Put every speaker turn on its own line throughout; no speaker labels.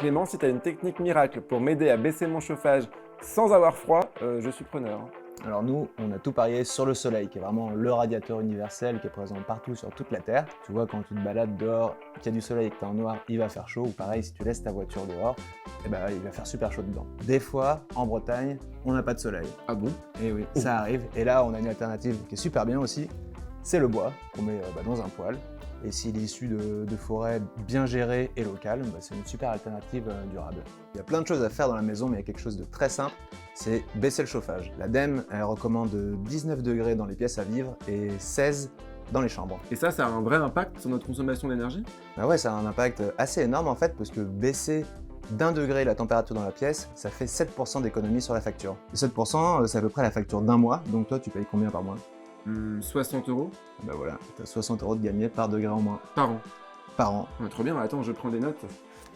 Clément, si tu as une technique miracle pour m'aider à baisser mon chauffage sans avoir froid, je suis preneur.
Alors nous, on a tout parié sur le soleil, qui est vraiment le radiateur universel qui est présent partout sur toute la Terre. Tu vois, quand tu te balades dehors, qu'il y a du soleil et que tu es en noir, il va faire chaud. Ou pareil, si tu laisses ta voiture dehors, eh ben, il va faire super chaud dedans. Des fois, en Bretagne, on n'a pas de soleil.
Ah bon?
Et oui, ça arrive. Et là, on a une alternative qui est super bien aussi, c'est le bois qu'on met dans un poêle. Et s'il est issu de forêts bien gérées et locales, c'est une super alternative durable. Il y a plein de choses à faire dans la maison, mais il y a quelque chose de très simple, c'est baisser le chauffage. L'ADEME, elle recommande 19 degrés dans les pièces à vivre et 16 dans les chambres.
Et ça a un vrai impact sur notre consommation d'énergie?
Bah ouais, ça a un impact assez énorme en fait, parce que baisser d'1 degré la température dans la pièce, ça fait 7% d'économie sur la facture. Et 7%, c'est à peu près la facture d'un mois, donc toi tu payes combien par mois?
60 €?
Bah voilà, t'as 60 € de gagné par degré en moins.
Par an.
Par an.
Ah, trop bien, attends, je prends des notes.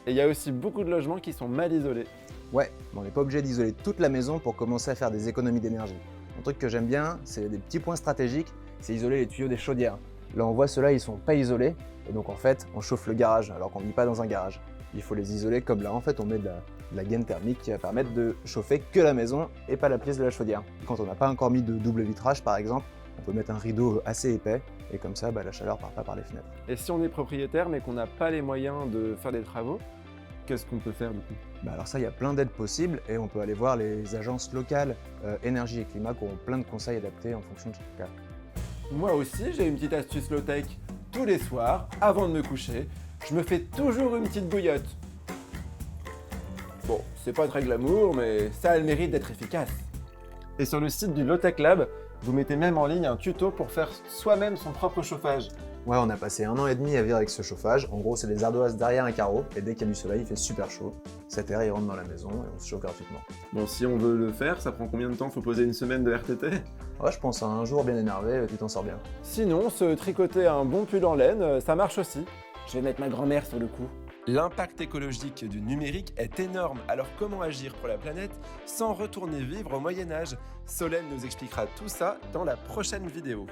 Et il y a aussi beaucoup de logements qui sont mal isolés.
Ouais, on n'est pas obligé d'isoler toute la maison pour commencer à faire des économies d'énergie. Un truc que j'aime bien, c'est des petits points stratégiques, c'est isoler les tuyaux des chaudières. Là on voit ceux-là, ils sont pas isolés, et donc en fait on chauffe le garage alors qu'on ne vit pas dans un garage. Il faut les isoler comme là, en fait on met de la gaine thermique qui va permettre de chauffer que la maison et pas la pièce de la chaudière. Quand on n'a pas encore mis de double vitrage par exemple, on peut mettre un rideau assez épais et comme ça la chaleur part pas par les fenêtres.
Et si on est propriétaire mais qu'on n'a pas les moyens de faire des travaux, qu'est-ce qu'on peut faire du coup?
Alors ça, il y a plein d'aides possibles et on peut aller voir les agences locales énergie et climat qui ont plein de conseils adaptés en fonction de chaque cas.
Moi aussi, j'ai une petite astuce low-tech. Tous les soirs, avant de me coucher, je me fais toujours une petite bouillotte. Bon, c'est pas très glamour, mais ça a le mérite d'être efficace. Et sur le site du Low-Tech Lab, vous mettez même en ligne un tuto pour faire soi-même son propre chauffage.
Ouais, on a passé 1 an et demi à vivre avec ce chauffage. En gros, c'est des ardoises derrière un carreau et dès qu'il y a du soleil, il fait super chaud. Cet air, il rentre dans la maison et on se chauffe gratuitement.
Bon, si on veut le faire, ça prend combien de temps? Faut poser une semaine de RTT?
Ouais, je pense à un jour bien énervé, tu t'en sors bien.
Sinon, se tricoter un bon pull en laine, ça marche aussi. Je vais mettre ma grand-mère sur le coup. L'impact écologique du numérique est énorme, alors comment agir pour la planète sans retourner vivre au Moyen-Âge? Solène nous expliquera tout ça dans la prochaine vidéo.